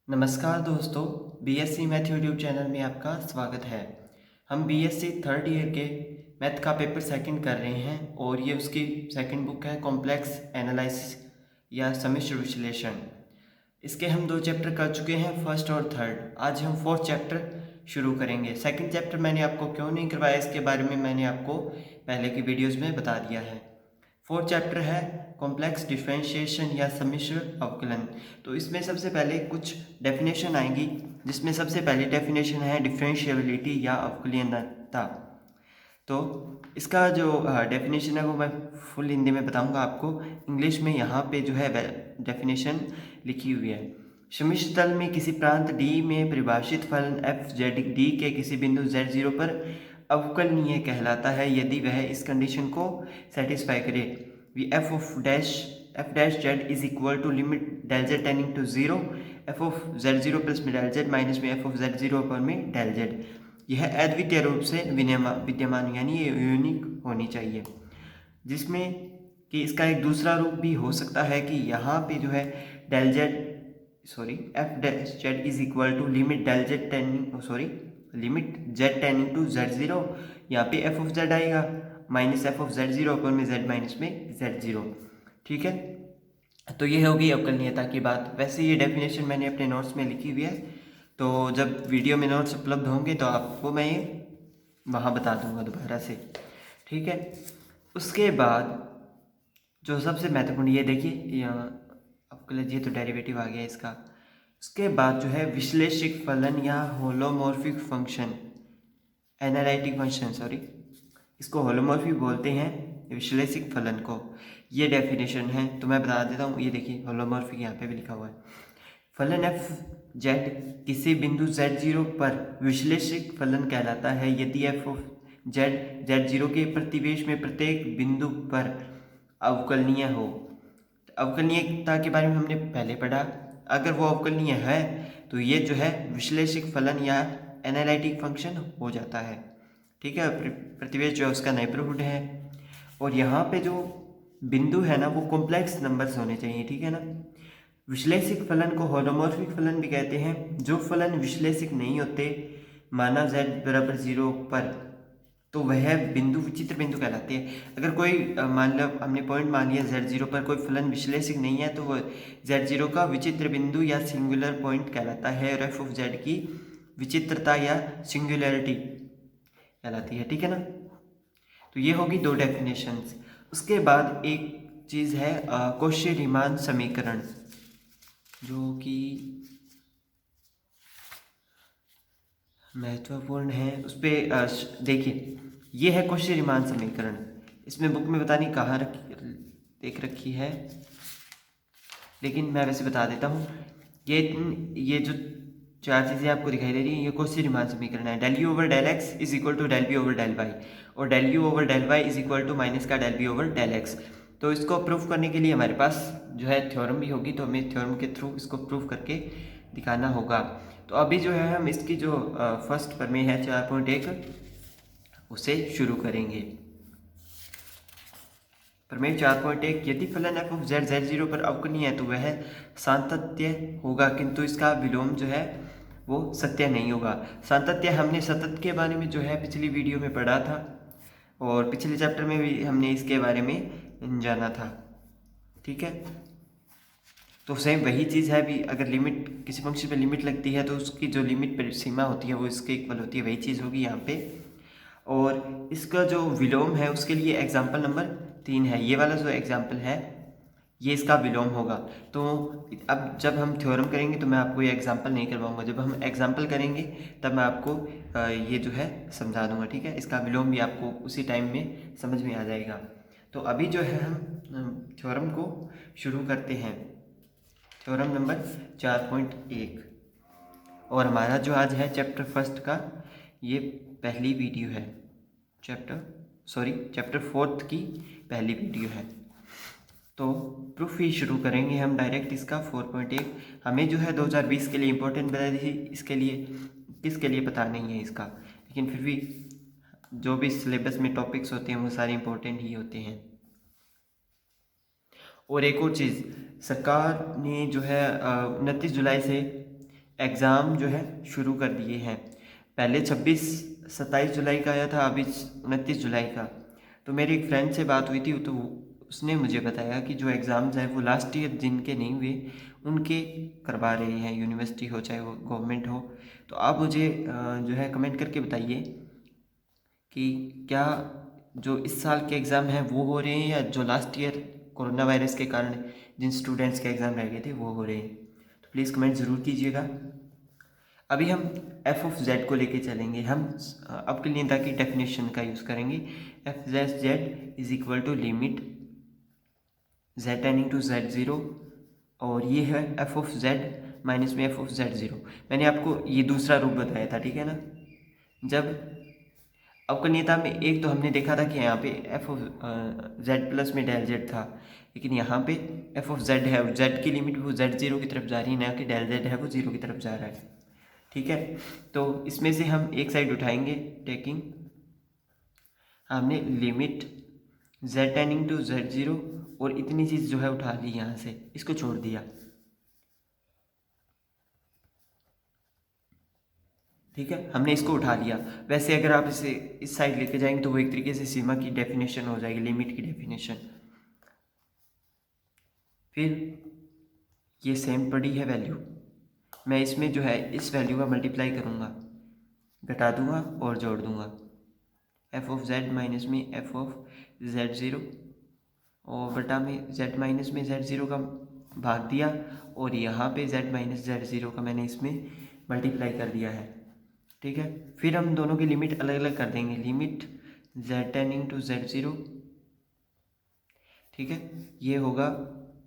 नमस्कार दोस्तों, BSc math YouTube channel में आपका स्वागत है। हम बीएससी थर्ड ईयर के मैथ का पेपर सेकंड कर रहे हैं और ये उसकी सेकंड बुक है कॉम्प्लेक्स एनालिसिस या सम्मिश्र विश्लेषण। इसके हम 2 चैप्टर कर चुके हैं, फर्स्ट और थर्ड। आज हम फोर्थ चैप्टर शुरू करेंगे। सेकंड चैप्टर मैंने आपको क्यों नहीं करवाया, इसके बारे में मैंने आपको पहले की वीडियोज़ में बता दिया है। फोर्थ चैप्टर है कॉम्प्लेक्स डिफरेंशिएशन या सम्मिश्र अवकलन। तो इसमें सबसे पहले कुछ डेफिनेशन आएंगी, जिसमें सबसे पहली डेफिनेशन है डिफरेंशिएबिलिटी या अवकलनीयता। तो इसका जो डेफिनेशन है वो मैं फुल हिंदी में बताऊंगा आपको। इंग्लिश में यहाँ पे जो है डेफिनेशन लिखी हुई है। सम्मिश्र तल में किसी प्रांत D में परिभाषित फलन f z D के किसी बिंदु z0 पर अवकलनीय कहलाता है यदि वह इस कंडीशन को सेटिस्फाई करे। We f dash z is equal to limit del z tending to 0 f of z0 plus में डेल z माइनस में f ऑफ z0 पर में डेल z। यह अद्वितीय रूप से विद्यमान यानी ये यूनिक होनी चाहिए, जिसमें कि इसका एक दूसरा रूप भी हो सकता है कि यहाँ पे जो है del z f dash Z is equal to limit del Z tending limit z tending to z0। यहाँ पे f ऑफ z आएगा माइनस एफ ऑफ z0 अपन में z माइनस में z0। ठीक है, तो ये होगी अवकलनीयता की बात। वैसे ये डेफिनेशन मैंने अपने नोट्स में लिखी हुई है, तो जब वीडियो में नोट्स उपलब्ध होंगे तो आपको मैं ये वहाँ बता दूंगा दोबारा से। ठीक है, उसके बाद जो सबसे महत्वपूर्ण, ये देखिए यहाँ अवकलन, ये तो डेरिवेटिव आ गया इसका। उसके बाद जो है विश्लेषिक फलन या होलोमॉर्फिक फंक्शन, एनालिटिक फंक्शन इसको होलोमॉर्फिक बोलते हैं विश्लेषिक फलन को। ये डेफिनेशन है तो मैं बता देता हूँ। ये देखिए होलोमॉर्फिक यहाँ पे भी लिखा हुआ है। फलन एफ जेड किसी बिंदु z0 पर विश्लेषिक फलन कहलाता है यदि एफ ऑफ जेड z0 के प्रतिवेश में प्रत्येक बिंदु पर अवकलनीय हो। अवकलनीयता के बारे में हमने पहले पढ़ा। अगर वो अवकलनीय है तो ये जो है विश्लेषिक फलन या एनालिटिक फंक्शन हो जाता है। ठीक है, प्रतिवेश जो है उसका नेबरहुड है। और यहाँ पे जो बिंदु है ना वो कॉम्प्लेक्स नंबर्स होने चाहिए। ठीक है ना। विश्लेषिक फलन को होलोमॉर्फिक फलन भी कहते हैं। जो फलन विश्लेषिक नहीं होते, माना z बराबर 0 पर, तो वह बिंदु विचित्र बिंदु कहलाते हैं। अगर कोई मान लो हमने पॉइंट मान लिया z0 पर कोई फलन विश्लेषिक नहीं है तो वह z0 का विचित्र बिंदु या सिंगुलर पॉइंट कहलाता है और f ऑफ z की विचित्रता या सिंगुलरिटी कहलाती है। ठीक है ना। तो ये होगी 2 डेफिनेशंस। उसके बाद एक चीज़ है कौशी-रीमान समीकरण, जो कि महत्वपूर्ण है। उस पर देखिए, ये है कौशी-रीमान समीकरण। इसमें बुक में बतानी कहाँ देख रखी है, लेकिन मैं वैसे बता देता हूँ। ये जो 4 चीज़ें आपको दिखाई दे रही हैं, ये कौशी-रीमान समीकरण है। Del you over del x is equal to del B over del Y, और del you over del Y is equal to minus का del B over del X. तो इसको प्रूफ करने के लिए हमारे पास जो है थ्योरम भी होगी, तो हमें थ्योरम के थ्रू इसको प्रूफ करके दिखाना होगा। तो अभी जो है हम इसकी जो फर्स्ट प्रमेय है 4.1 उसे शुरू करेंगे। प्रमेय 4.1, यदि फलन f ऑफ z z0 पर अवकलनीय है तो वह सातत्य होगा, किंतु इसका विलोम जो है वो सत्य नहीं होगा। सातत्य हमने सतत के बारे में जो है पिछली वीडियो में पढ़ा था, और पिछले चैप्टर में भी हमने इसके बारे में जाना था। ठीक है, तो सेम वही चीज़ है भी। अगर लिमिट किसी फंक्शन पे लिमिट लगती है तो उसकी जो लिमिट पर सीमा होती है वो इसके इक्वल होती है, वही चीज़ होगी यहाँ पे। और इसका जो विलोम है उसके लिए एग्जाम्पल नंबर 3 है। ये वाला जो एग्जाम्पल है ये इसका विलोम होगा। तो अब जब हम थ्योरम करेंगे तो मैं आपको ये एग्जाम्पल नहीं करवाऊंगा, जब हम एग्जाम्पल करेंगे तब मैं आपको ये जो है समझा दूंगा। ठीक है, इसका विलोम भी आपको उसी टाइम में समझ में आ जाएगा। तो अभी जो है हम थ्योरम को शुरू करते हैं। थ्योरम नंबर 4.1, और हमारा जो आज है चैप्टर फर्स्ट का ये पहली वीडियो है। चैप्टर फोर्थ की पहली वीडियो है। तो प्रूफ ही शुरू करेंगे हम डायरेक्ट इसका 4.1। हमें जो है 2020 के लिए इम्पोर्टेंट बता दी, इसके लिए किसके लिए पता नहीं है इसका, लेकिन फिर भी जो भी सिलेबस में टॉपिक्स होते हैं वो सारे इम्पोर्टेंट ही होते हैं। और एक और चीज़, सरकार ने जो है 29 जुलाई से एग्ज़ाम जो है शुरू कर दिए हैं। पहले 27 जुलाई का आया था, अभी 29 जुलाई का। तो मेरी एक फ्रेंड से बात हुई थी, तो उसने मुझे बताया कि जो एग्ज़ाम्स हैं वो लास्ट ईयर जिनके नहीं हुए उनके करवा रहे हैं, यूनिवर्सिटी हो चाहे वो गवर्नमेंट हो। तो आप मुझे जो है कमेंट करके बताइए कि क्या जो इस साल के एग्ज़ाम हैं वो हो रहे हैं, या जो लास्ट ईयर कोरोना वायरस के कारण जिन स्टूडेंट्स के एग्ज़ाम रह गए थे वो हो रहे हैं। तो प्लीज़ कमेंट ज़रूर कीजिएगा। अभी हम एफ ऑफ जेड को लेके चलेंगे। हम अपकलिनता की डेफिनेशन का यूज़ करेंगे। F z is equal to limit z tending to z zero, और ये है एफ ऑफ जेड माइनस में एफ ऑफ जेड ज़ीरो। मैंने आपको ये दूसरा रूप बताया था, ठीक है ना। जब अवकलनीयता में एक तो हमने देखा था कि यहाँ पे एफ ऑफ जेड प्लस में डेल जेड था, लेकिन यहाँ पे एफ ऑफ जेड है, जेड की लिमिट वो जेड ज़ीरो की तरफ जा रही है, ना कि डेल जेड है वो ज़ीरो की तरफ जा रहा है, ठीक है। तो इसमें से हम एक साइड उठाएंगे, टेकिंग हमने limit z tending to z zero, और इतनी चीज़ जो है उठा ली यहाँ से, इसको छोड़ दिया, ठीक है। हमने इसको उठा लिया। वैसे अगर आप इसे इस साइड लेके जाएंगे तो वो एक तरीके से सीमा की डेफिनेशन हो जाएगी, लिमिट की डेफिनेशन। फिर ये सेम पड़ी है वैल्यू, मैं इसमें जो है इस वैल्यू का मल्टीप्लाई करूँगा, घटा दूंगा और जोड़ दूंगा। एफ ऑफ जेड माइनस में एफ ऑफ जेड ज़ीरो, और बटा में जेड माइनस में जेड ज़ीरो का भाग दिया, और यहाँ पे जेड माइनस जेड ज़ीरो का मैंने इसमें मल्टीप्लाई कर दिया है, ठीक है। फिर हम दोनों की लिमिट अलग अलग कर देंगे। Limit z tending to z zero, ठीक है, ये होगा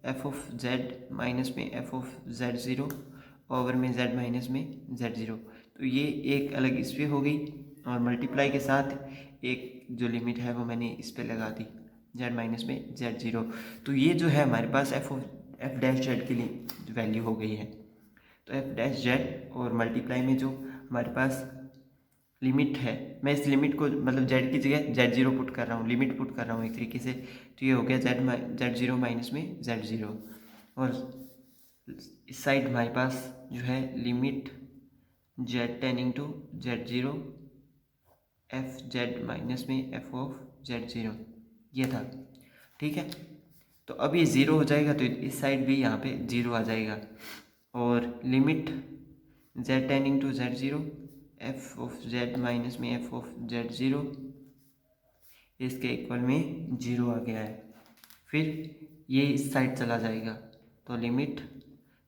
एफ ऑफ जेड माइनस में f of z zero over में जेड माइनस में जेड ज़ीरो। तो ये एक अलग इस पर हो गई, और मल्टीप्लाई के साथ एक जो लिमिट है वो मैंने इस पर लगा दी, जेड माइनस में जेड ज़ीरो। तो ये जो है हमारे पास एफ डैश जेड के लिए वैल्यू हो गई है। तो एफ डैश जेड और मल्टीप्लाई में जो हमारे पास लिमिट है, मैं इस लिमिट को मतलब जेड की जगह जेड ज़ीरो पुट कर रहा हूँ, लिमिट पुट कर रहा हूँ एक तरीके से। तो ये हो गया जेड ज़ीरो माइनस में जेड ज़ीरो, और इस साइड हमारे पास जो है limit z tending to z zero F z minus में एफ ऑफ जेड ज़ीरो, ये था, ठीक है। तो अब ये ज़ीरो हो जाएगा, तो इस साइड भी यहाँ पे ज़ीरो आ जाएगा, और limit z tending to z zero f of z minus में एफ ऑफ जेड ज़ीरो, इसके इक्वल में ज़ीरो आ गया है। फिर ये इस साइड चला जाएगा, तो limit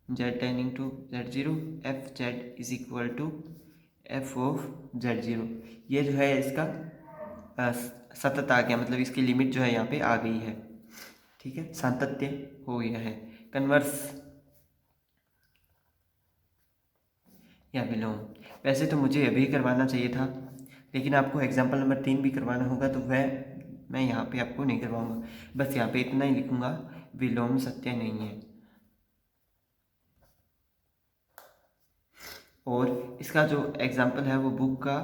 z tending to z zero F z is equal to f of z zero. ये जो है इसका सतत आ गया, मतलब इसकी लिमिट जो है यहाँ पे आ गई है, ठीक है, सातत्य हो गया है, कन्वर्स या विलोम। वैसे तो मुझे अभी करवाना चाहिए था, लेकिन आपको एग्जाम्पल नंबर 3 भी करवाना होगा, तो वह मैं यहाँ पे आपको नहीं करवाऊँगा, बस यहाँ पे इतना ही लिखूँगा, विलोम सत्य नहीं है। और इसका जो एग्जाम्पल है वो बुक का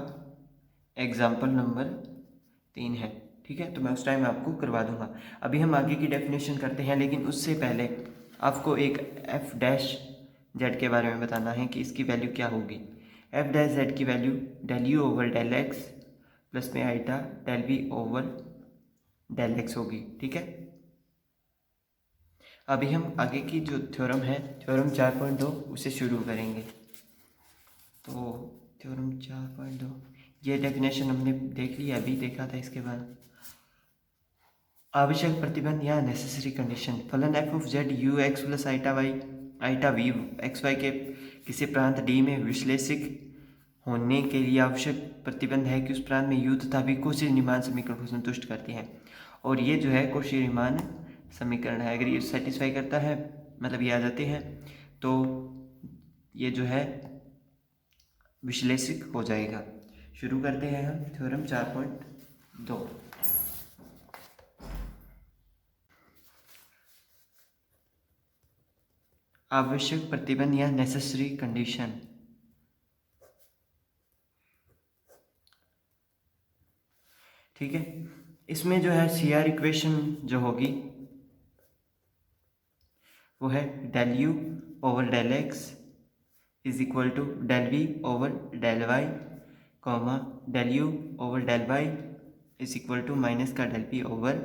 एग्जाम्पल नंबर 3 है, ठीक है। तो मैं उस टाइम आपको करवा दूँगा। अभी हम आगे की डेफिनेशन करते हैं, लेकिन उससे पहले आपको एक एफ डैश जेड के बारे में बताना है कि इसकी वैल्यू क्या होगी। एफ डैश जेड की value del you over del x plus में iota del B over del X होगी, ठीक है। अभी हम आगे की जो थ्योरम है, थ्योरम 4.2 उसे शुरू करेंगे। तो थ्योरम 4.2, ये डेफिनेशन हमने देख लिया, अभी देखा था। इसके बाद आवश्यक प्रतिबंध या नेसेसरी कंडीशन, फलन f of z u x plus iota y iota v x y के किसी प्रांत डी में विश्लेषिक होने के लिए आवश्यक प्रतिबंध है कि उस प्रांत में यू तथा वी कोशी-रीमान समीकरण को संतुष्ट करती है। और ये जो है कोशी-रीमान समीकरण है, अगर ये सेटिस्फाई करता है, मतलब ये आ जाते हैं, तो ये जो है विश्लेषिक हो जाएगा। शुरू करते हैं हम थ्योरम 4.2। आवश्यक प्रतिबंध या नेसेसरी कंडीशन, ठीक है। इसमें जो है सी आर इक्वेशन जो होगी वो है del you over del x is equal to del we over del Y comma del you over del Y is equal to minus का del P over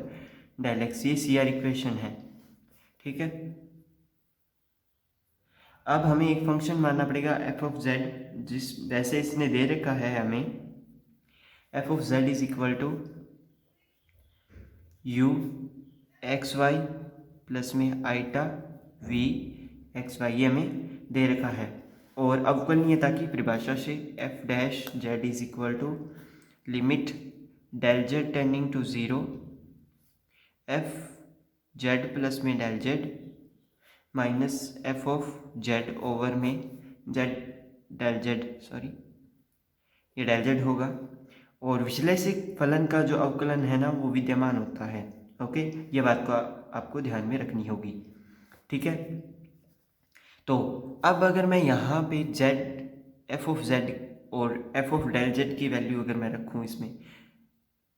del x. ये C R equation है, ठीक है। अब हमें एक function मानना पड़ेगा एफ ऑफ जेड, जिस वैसे इसने दे रखा है हमें f of z is equal to u x y plus में आईटा वी एक्स वाई, ये हमें दे रखा है। और अवकलनीयता की परिभाषा से F dash Z is equal to limit del Z tending to zero F Z plus में del Z minus F of Z over में जेड डेल जेड, सॉरी ये डेल जेड होगा। और विश्लेषिक फलन का जो अवकलन है ना वो विद्यमान होता है। ओके, ये बात को आपको ध्यान में रखनी होगी, ठीक है। तो अब अगर मैं यहाँ पे जेड एफ ऑफ जेड और एफ ऑफ डेल जेड की वैल्यू अगर मैं रखूँ इसमें,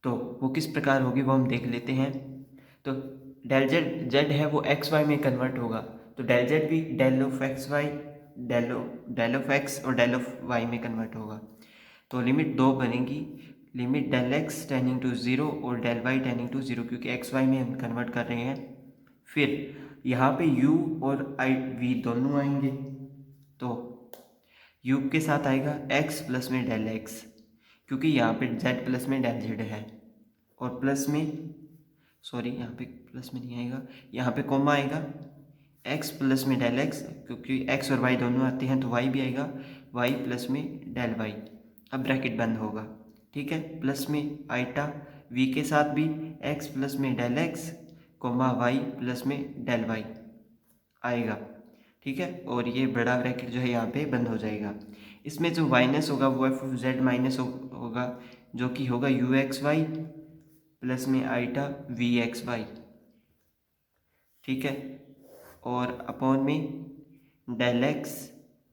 तो वो किस प्रकार होगी वो हम देख लेते हैं। तो डेल जेड जेड है वो एक्स वाई में कन्वर्ट होगा, तो डेल जेड भी del of X Y del of X और डेल ऑफ वाई में कन्वर्ट होगा। तो लिमिट दो बनेगी, limit del x tending to zero और del Y tending to zero, क्योंकि एक्स वाई में हम कन्वर्ट कर रहे हैं। फिर यहाँ पे u और आई वी दोनों आएंगे, तो u के साथ आएगा x प्लस में डेल x, क्योंकि यहाँ पे z प्लस में डेल z है। और प्लस में, सॉरी यहाँ पे प्लस में नहीं आएगा, यहाँ पे कॉमा आएगा x प्लस में डेल x, क्योंकि x और y दोनों आते हैं तो y भी आएगा y प्लस में डेल y। अब ब्रैकेट बंद होगा, ठीक है। प्लस में आइटा v के साथ भी x प्लस में del x comma y plus में डेल y आएगा, ठीक है। और ये बड़ा ब्रैकेट जो है यहाँ पे बंद हो जाएगा। इसमें जो माइनस होगा वो एफ ऑफ जेड माइनस होगा, जो कि होगा यू एक्स वाई प्लस में आइटा वी एक्स वाई, ठीक है। और अपॉन में डेल एक्स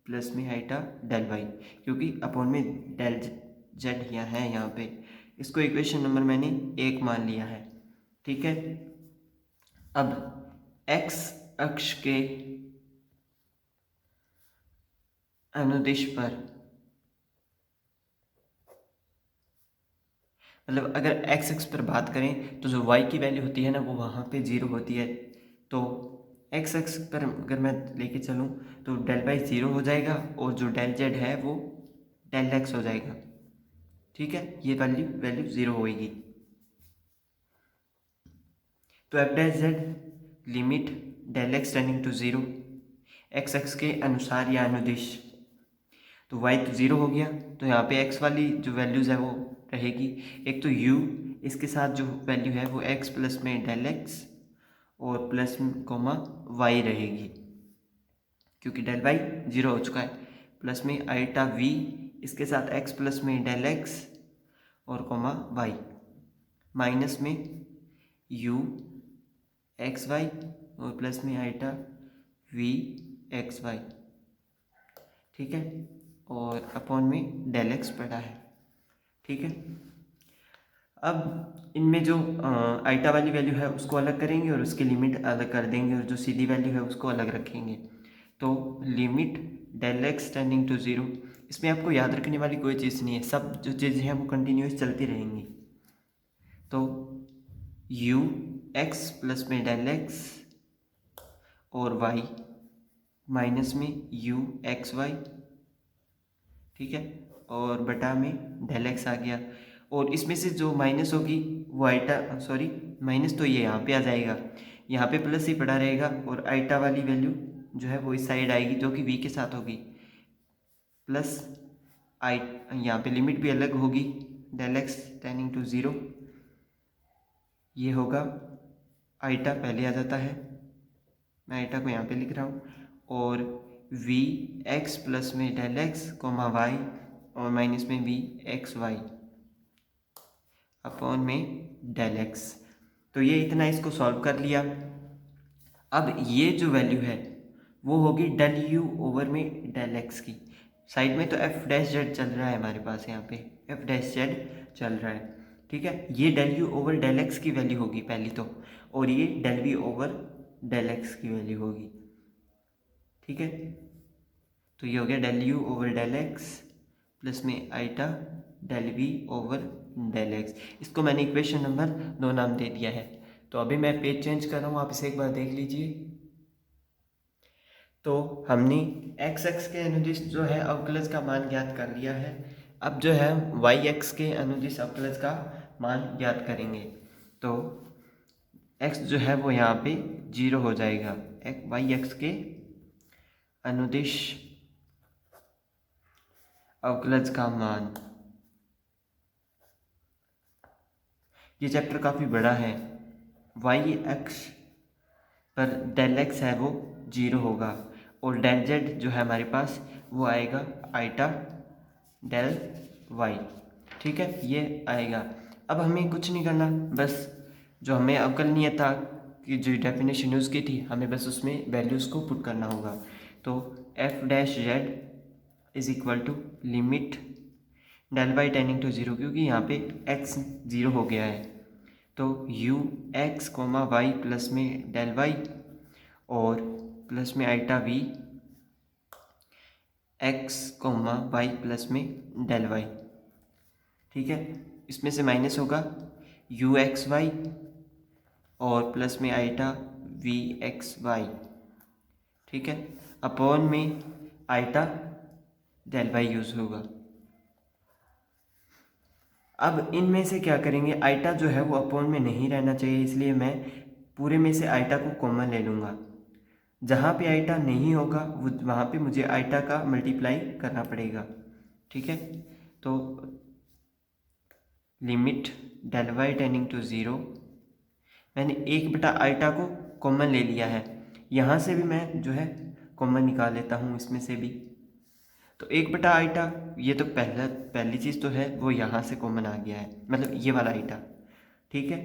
प्लस में आइटा डेल वाई, क्योंकि अपॉन में डेल जेड यहाँ है यहाँ पे, इसको इक्वेशन नंबर मैंने 1 मान लिया है, ठीक है। अब x अक्ष के अनुदिश पर, मतलब अगर x अक्ष पर बात करें तो जो y की वैल्यू होती है ना वो वहाँ पे 0 होती है। तो x अक्ष पर अगर मैं लेके चलूँ तो डेल बाई 0 हो जाएगा और जो डेल z है वो डेल x हो जाएगा, ठीक है। ये वैल्यू 0 होएगी। तो f dash z limit del x tending to zero x x के अनुसार या अनुदिश, तो y तो 0 हो गया, तो यहाँ पे x वाली जो वैल्यूज़ है वो रहेगी। एक तो u, इसके साथ जो वैल्यू है वो x प्लस में डेल x और प्लस कोमा y रहेगी, क्योंकि डेल y 0 हो चुका है। प्लस में आइटा v, इसके साथ x प्लस में डेल x और कोमा y, माइनस में u एक्स वाई और प्लस में आइटा वी एक्स वाई, ठीक है। और अपॉन में डेल एक्स पड़ा है, ठीक है। अब इनमें जो आइटा वाली वैल्यू है उसको अलग करेंगे और उसकी लिमिट अलग कर देंगे, और जो सीधी वैल्यू है उसको अलग रखेंगे। तो limit del x tending to zero, इसमें आपको याद रखने वाली कोई चीज़ नहीं है, सब जो चीज़ें हैं वो कंटिन्यूस चलती रहेंगी। तो u एक्स प्लस में डेल एक्स और y माइनस में u एक्स वाई, ठीक है। और बटा में डेल एक्स आ गया, और इसमें से जो माइनस होगी वो आइटा, सॉरी माइनस तो ये यहाँ पे आ जाएगा, यहाँ पे प्लस ही पड़ा रहेगा, और आइटा वाली वैल्यू जो है वो इस साइड आएगी जो कि v के साथ होगी। प्लस आई, यहाँ पे लिमिट भी अलग होगी, del x tending to zero, ये होगा आइटा पहले आ जाता है, मैं आइटा को यहाँ पे लिख रहा हूँ, और वी एक्स प्लस में डेल एक्स कोमा वाई और माइनस में वी एक्स वाई अपॉन में डेल एक्स। तो ये इतना इसको सॉल्व कर लिया। अब ये जो वैल्यू है वो होगी डेल यू ओवर में डेल एक्स की। साइड में तो एफ डैश जेड चल रहा है हमारे पास, यहाँ पे एफ डैश जेड चल रहा है, ठीक है। ये del you over del X की वैल्यू होगी पहली तो, और ये del we over del X की वैल्यू होगी, ठीक है। तो ये हो गया del you over del x plus में iota del we over del X. इसको मैंने इक्वेशन नंबर 2 नाम दे दिया है। तो अभी मैं पेज चेंज कर रहा हूँ, आप इसे एक बार देख लीजिए। तो हमने एक्स एक्स के अनुदिश जो है अवकलज का मान ज्ञात कर लिया है। अब जो है वाई एक्स के अनुदिश अवकलज का मान ज्ञात करेंगे। तो एक्स जो है वो यहाँ पे 0 हो जाएगा। वाई एक्स के अनुदिश अवकलज का मान, ये चैप्टर काफ़ी बड़ा है। वाई एक्स पर डेल एक्स है वो 0 होगा और डेल जेड जो है हमारे पास वो आएगा आइटा डेल वाई। ठीक है, ये आएगा। अब हमें कुछ नहीं करना, बस जो हमें अवकलनीयता की जो डेफिनेशन यूज़ की थी हमें बस उसमें वैल्यूज़ को पुट करना होगा। तो f dash Z is equal to limit del by tending to 0, क्योंकि यहाँ पे x 0 हो गया है। तो u x comma y plus में डेल वाई और प्लस में iota v x comma y plus में डेल वाई। ठीक है, इसमें से माइनस होगा u एक्स वाई और प्लस में आइटा v एक्स वाई। ठीक है, अपॉन में आइटा डेल वाई यूज़ होगा। अब इनमें से क्या करेंगे, आइटा जो है वो अपॉन में नहीं रहना चाहिए, इसलिए मैं पूरे में से आइटा को कॉमन ले लूँगा। जहाँ पे आइटा नहीं होगा वो वहाँ पे मुझे आइटा का मल्टीप्लाई करना पड़ेगा। ठीक है, तो limit del Y tending to 0, मैंने 1 बटा आइटा को कॉमन ले लिया है। यहाँ से भी मैं जो है कॉमन निकाल लेता हूँ इसमें से भी। तो 1 बटा आइटा, ये तो पहली चीज़ तो है वो यहाँ से कॉमन आ गया है, मतलब ये वाला आइटा। ठीक है,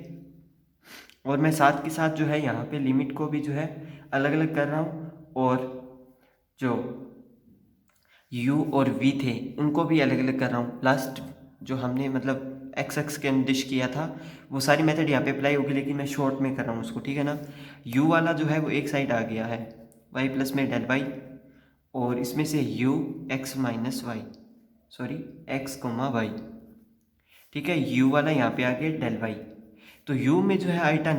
और मैं साथ के साथ जो है यहाँ पे लिमिट को भी जो है अलग अलग कर रहा हूँ और जो u और v थे उनको भी अलग अलग कर रहा हूँ। लास्ट जो हमने मतलब एक्स एक्स के निर्दिष्ट किया था वो सारी मेथड यहाँ पे अप्लाई होगी, लेकिन मैं शॉर्ट में कर रहा हूँ उसको। ठीक है ना, u वाला जो है वो एक साइड आ गया है y प्लस में डेल वाई, और इसमें से u x minus y, sorry x comma y. ठीक है, u वाला यहाँ पे आ गया डेल वाई। तो u में जो है आइटा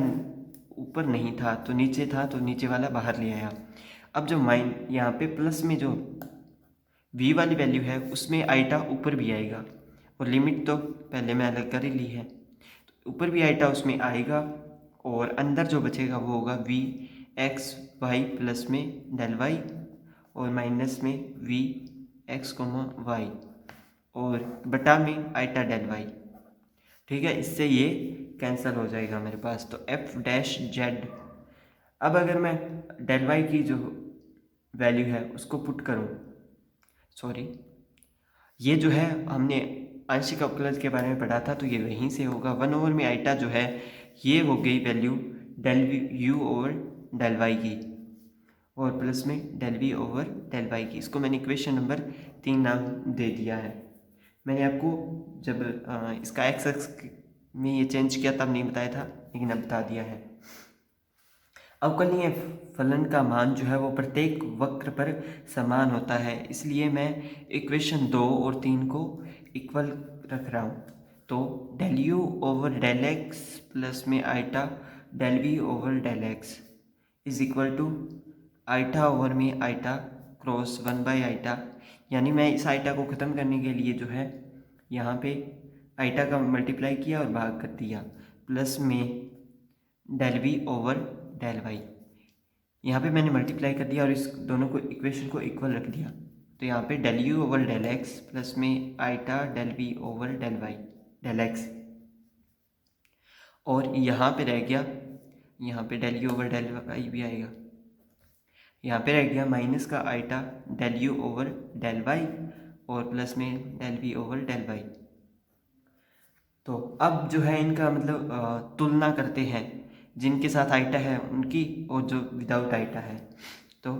ऊपर नहीं था तो नीचे था, तो नीचे वाला बाहर ले आया। अब जो माइन यहाँ पे प्लस में जो v वाली वैल्यू है उसमें आइटा ऊपर भी आएगा, और लिमिट तो पहले मैं अलग कर ही ली है, तो ऊपर भी आइटा उसमें आएगा और अंदर जो बचेगा वो होगा v एक्स वाई प्लस में डेल वाई और माइनस में v एक्स कोमा वाई और बटा में आइटा डेल वाई। ठीक है, इससे ये कैंसिल हो जाएगा मेरे पास। तो एफ डैश जेड, अब अगर मैं डेल वाई की जो वैल्यू है उसको पुट करूँ, सॉरी ये जो है हमने आंशिक अवकलज के बारे में पढ़ा था तो ये वहीं से होगा। 1 ओवर में आइटा जो है ये हो गई value del you over del y की और प्लस में del we over del y की। इसको मैंने इक्वेशन नंबर 3 नाम दे दिया है। मैंने आपको जब इसका एक्स एक्स में ये चेंज किया तब नहीं बताया था, लेकिन अब बता दिया है। अवकलनीय फलन का मान जो है वो प्रत्येक वक्र पर समान होता है, इसलिए मैं इक्वेशन 2 और 3 को इक्वल रख रहा हूँ। तो del you over del x plus में iota del we over del x is equal to iota over में आइटा क्रॉस 1/आइटा, यानी मैं इस आइटा को ख़त्म करने के लिए जो है यहाँ पे आइटा का मल्टीप्लाई किया और भाग कर दिया, प्लस में del we over del y. यहाँ पे मैंने मल्टीप्लाई कर दिया और इस दोनों को इक्वेशन को इक्वल रख दिया। तो यहाँ पे del you over del x plus में iota del we over del Y del X, और यहाँ पे रह गया, यहाँ पे del you over del Y भी आएगा, यहाँ पे रह गया माइनस का iota del you over del Y और प्लस में del we over del Y. तो अब जो है इनका मतलब तुलना करते हैं, जिनके साथ आइटा है उनकी और जो विदाउट आइटा है। तो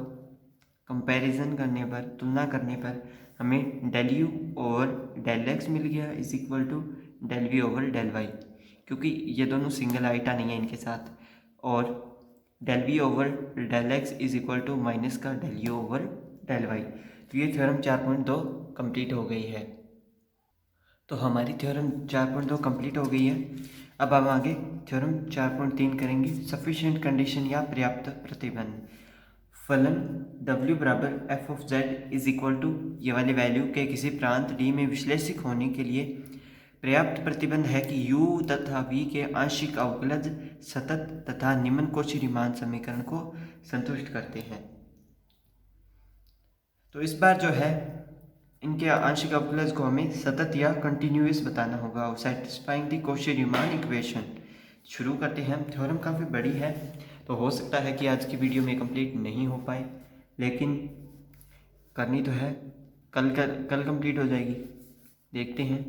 कंपैरिजन करने पर, तुलना करने पर हमें del you over del x मिल गया is equal to del we over del y, क्योंकि ये दोनों सिंगल आइटा नहीं है इनके साथ, और del we over del x is equal to minus का del you over del Y. तो ये थ्योरम 4.2 कंप्लीट हो गई है। तो हमारी थ्योरम 4.2 कंप्लीट हो गई है। अब हम आगे थ्योरम 4.3 करेंगे, सफिशिएंट कंडीशन या पर्याप्त प्रतिबंध। फलन W बराबर f of z is equal to ये वाली वैल्यू के किसी प्रांत D में विश्लेषित होने के लिए पर्याप्त प्रतिबंध है कि U तथा V के आंशिक अवकलज सतत तथा निम्न कोशी रीमान समीकरण को संतुष्ट करते हैं। तो इस बार जो है इनके आंशिक अवकलज को हमें सतत या कंटिन्यूअस बताना होगा, satisfying the Cauchy Riemann equation. शुरू करते हैं। थ्योरम काफ़ी बड़ी है तो हो सकता है कि आज की वीडियो में कंप्लीट नहीं हो पाए, लेकिन करनी तो है, कल कंप्लीट हो जाएगी, देखते हैं।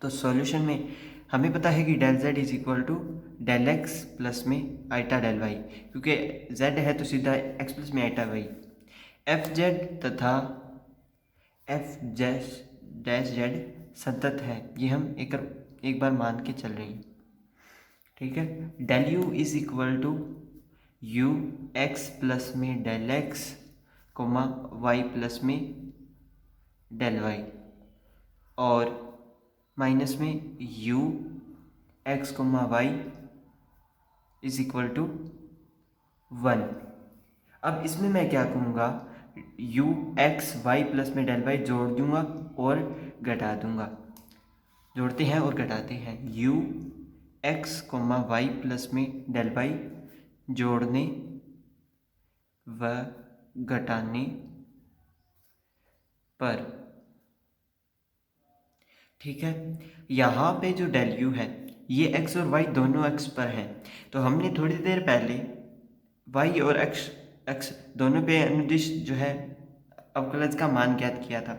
तो सॉल्यूशन में हमें पता है कि del z is equal to del x plus में आइटा डेल वाई, क्योंकि जेड है तो सीधा एक्स प्लस में आइटा वाई। एफ जेड तथा एफ डैश जेड सतत है, ये हम एक बार मान के चल रही हैं, ठीक है। Del u is equal to u x plus में del x comma y plus में डेल वाई, और माइनस में u x comma y is equal to 1। अब इसमें मैं क्या कहूँगा, यू एक्स वाई प्लस में डेल वाई जोड़ दूंगा और घटा दूंगा। जोड़ते हैं और घटाते हैं। U x comma y plus में डेल वाई जोड़ने व घटाने पर, ठीक है। यहाँ पे जो डेल यू है ये एक्स और वाई दोनों एक्स पर है, तो हमने थोड़ी देर पहले वाई और एक्स दोनों पे अनुदिश जो है अवकलज का मान ज्ञात किया था,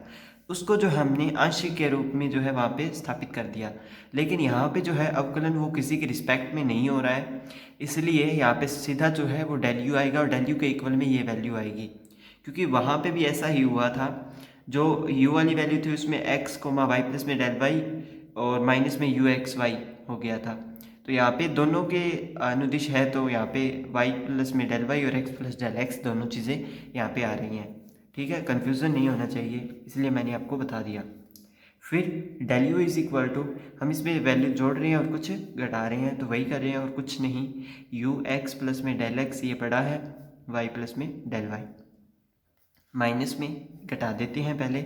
उसको जो हमने आंशिक के रूप में जो है वहाँ पे स्थापित कर दिया। लेकिन यहाँ पे जो है अवकलन वो किसी के रिस्पेक्ट में नहीं हो रहा है, इसलिए यहाँ पे सीधा जो है वो डेल यू आएगा और डेल यू के इक्वल में ये वैल्यू आएगी, क्योंकि वहाँ पे भी ऐसा ही हुआ था। जो यू वाली वैल्यू थी उसमें एक्स कोमा वाई प्लस में डेल वाई और माइनस में यू एक्स वाई हो गया था। तो यहाँ पे दोनों के अनुदिश है, तो यहाँ पे y प्लस में डेल वाई और x प्लस डेल एक्स दोनों चीज़ें यहाँ पे आ रही हैं, ठीक है। कन्फ्यूज़न नहीं होना चाहिए, इसलिए मैंने आपको बता दिया। फिर del u is equal to, हम इसमें वैल्यू जोड़ रहे हैं और कुछ घटा रहे हैं, तो वही कर रहे हैं और कुछ नहीं। यू एक्स प्लस में डेल एक्स ये पड़ा है, y प्लस में डेल वाई, माइनस में घटा देते हैं पहले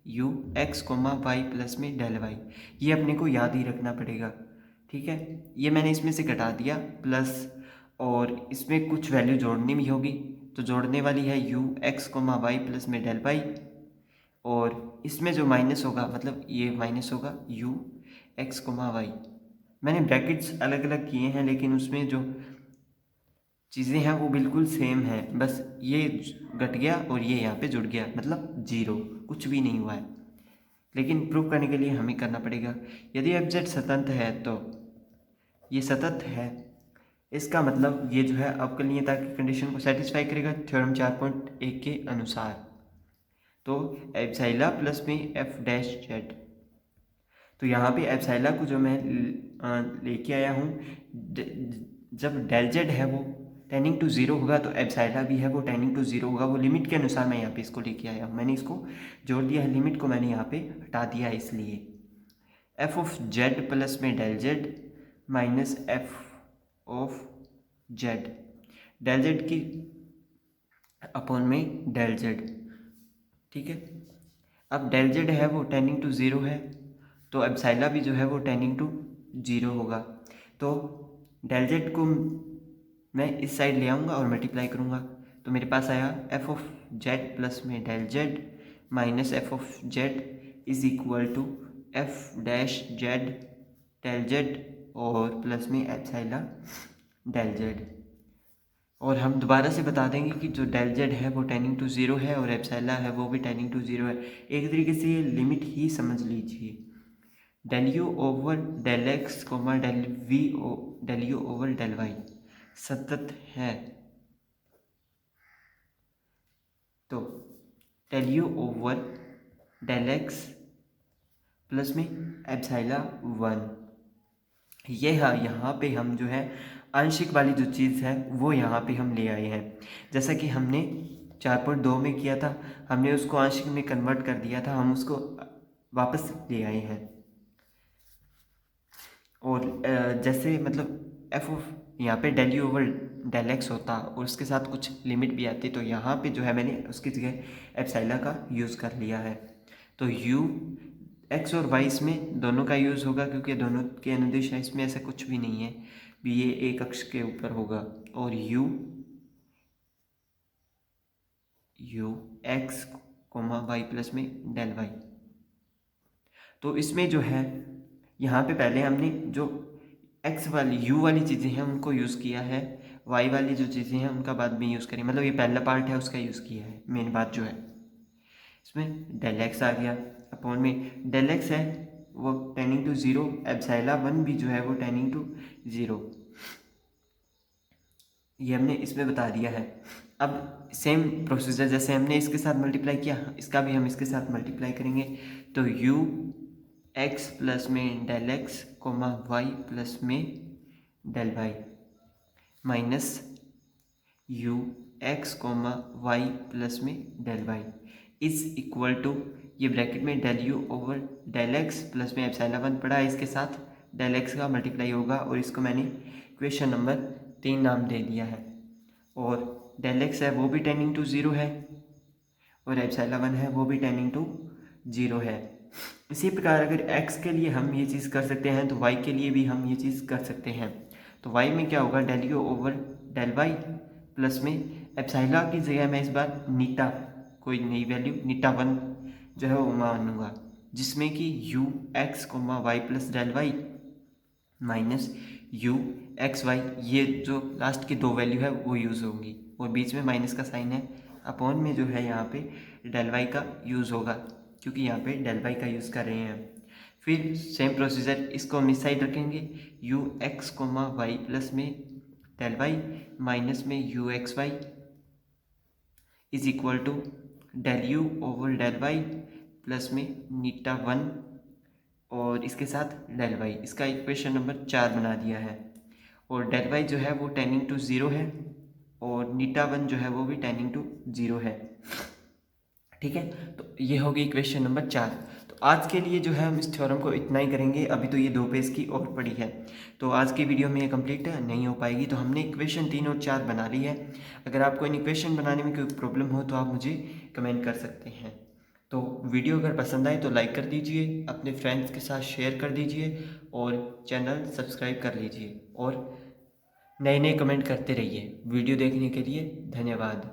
u x comma y plus में डेल वाई, ये अपने को याद ही रखना पड़ेगा, ठीक है। ये मैंने इसमें से घटा दिया प्लस, और इसमें कुछ वैल्यू जोड़नी भी होगी, तो जोड़ने वाली है u x comma y plus में डेल वाई, और इसमें जो माइनस होगा मतलब ये माइनस होगा यू एक्स कोमा वाई। मैंने ब्रैकेट्स अलग अलग किए हैं, लेकिन उसमें जो चीज़ें हैं वो बिल्कुल सेम है, बस ये घट गया और ये यहाँ पे जुड़ गया, मतलब जीरो, कुछ भी नहीं हुआ है। लेकिन प्रूव करने के लिए हमें करना पड़ेगा, यदि एफ जेड स्वतंत्र है तो ये सतत है, इसका मतलब ये जो है अवकलनीयता की कंडीशन को सेटिस्फाई करेगा थ्योरम 4.1 के अनुसार। तो एप्सिलॉन प्लस में एफ डैश जेड, तो यहाँ पे एप्सिलॉन को जो मैं लेके आया हूँ, जब डेल जेड है वो टेंडिंग टू जीरो होगा तो एप्सिलॉन भी है वो टेंडिंग टू जीरो होगा, वो लिमिट के अनुसार मैं यहाँ पे इसको लेके आया हूँ। मैंने इसको जोड़ दिया है, लिमिट को मैंने यहाँ पे हटा दिया है, इसलिए एफ ऑफ जेड प्लस में del Z minus F of z, del z की अपॉन में डेल जेड, ठीक है। अब डेल जेड है वो टेंडिंग टू ज़ीरो है, तो एप्सिलॉन भी जो है वो टेंडिंग टू ज़ीरो होगा, तो डेल जेड को मैं इस साइड ले आऊँगा और मल्टीप्लाई करूँगा, तो मेरे पास आया एफ ऑफ जेड प्लस में del Z minus F of z is equal to f dash z del z और प्लस में एप्सिलॉन डेल जेड। और हम दोबारा से बता देंगे कि जो डेल जेड है वो टेंडिंग टू ज़ीरो है और एप्सिलॉन है वो भी टेंडिंग टू ज़ीरो है। एक तरीके से ये लिमिट ही समझ लीजिए, del you over del x comma del you over del y सतत है, तो del you over del x plus में एप्सिलॉन 1, ये हाँ यहाँ पे हम जो है आंशिक वाली जो चीज़ है वो यहाँ पे हम ले आए हैं। जैसा कि हमने 4.2 में किया था, हमने उसको आंशिक में कन्वर्ट कर दिया था, हम उसको वापस ले आए हैं। और जैसे मतलब एफ ऑफ यहाँ पे del you over del x होता और उसके साथ कुछ लिमिट भी आती, तो यहाँ पे जो है मैंने उसकी जगह एप्सिलॉन का यूज़ कर लिया है। तो यू एक्स और वाई इसमें दोनों का यूज़ होगा, क्योंकि दोनों के अनुदिश है, इसमें ऐसा कुछ भी नहीं है भी ये एक अक्ष के ऊपर होगा। और u x comma y plus में डेल वाई। तो इसमें जो है यहाँ पे पहले हमने जो एक्स वाली यू वाली चीज़ें हैं उनको यूज़ किया है, वाई वाली जो चीज़ें हैं उनका बाद में यूज़ करें, मतलब ये पहला पार्ट है उसका यूज़ किया है। मेन बात जो है इसमें डेल एक्स आ गया, अपॉन में डेल एक्स है वो टेनिंग टू ज़ीरो, एप्सिलॉन 1 भी जो है वो टेनिंग टू ज़ीरो, ये हमने इसमें बता दिया है। अब सेम प्रोसीजर जैसे हमने इसके साथ मल्टीप्लाई किया, इसका भी हम इसके साथ मल्टीप्लाई करेंगे। तो यू एक्स प्लस में del x comma y plus में del y minus u x comma y plus में del Y is equal to, ये ब्रैकेट में del you over del x plus में एप्सिलॉन 1 पड़ा है, इसके साथ डेल एक्स का मल्टीप्लाई होगा, और इसको मैंने इक्वेशन नंबर 3 नाम दे दिया है। और डेल एक्स है वो भी टेनिंग टू ज़ीरो है, और एप्सिलॉन 1 है वो भी टेनिंग टू ज़ीरो है। इसी प्रकार अगर x के लिए हम ये चीज़ कर सकते हैं तो y के लिए भी हम ये चीज़ कर सकते हैं। तो y में क्या होगा, del you over del y plus में एप्सिलॉन की जगह मैं इस बार नीटा, कोई नई वैल्यू नीटा 1 जो है वो मानूंगा, जिसमें कि u x comma y plus del y minus u x y, ये जो लास्ट की 2 वैल्यू है वो यूज़ होंगी, और बीच में माइनस का साइन है, अपॉन में जो है यहाँ पे डेल वाई का यूज़ होगा, क्योंकि यहाँ पे डेल वाई का यूज़ कर रहे हैं। फिर सेम प्रोसीजर, इसको हम इस साइड रखेंगे, u x comma y plus में डेल वाई माइनस में u x y is equal to del you over del y plus में नीटा 1 और इसके साथ डेल वाई, इसका इक्वेशन नंबर 4 बना दिया है। और डेल वाई जो है वो टेनिंग टू ज़ीरो है, और नीटा 1 जो है वो भी टेनिंग टू ज़ीरो है। ठीक है, तो ये होगी इक्वेशन नंबर 4। तो आज के लिए जो है हम इस थ्योरम को इतना ही करेंगे, अभी तो ये 2 पेज की और पड़ी है, तो आज की वीडियो में ये कंप्लीट नहीं हो पाएगी। तो हमने इक्वेशन 3 और 4 बना ली है। अगर आपको इन इक्वेशन बनाने में कोई प्रॉब्लम हो तो आप मुझे कमेंट कर सकते हैं। तो वीडियो अगर पसंद आए तो लाइक कर दीजिए, अपने फ्रेंड्स के साथ शेयर कर दीजिए, और चैनल सब्सक्राइब कर लीजिए, और नए नए कमेंट करते रहिए। वीडियो देखने के लिए धन्यवाद।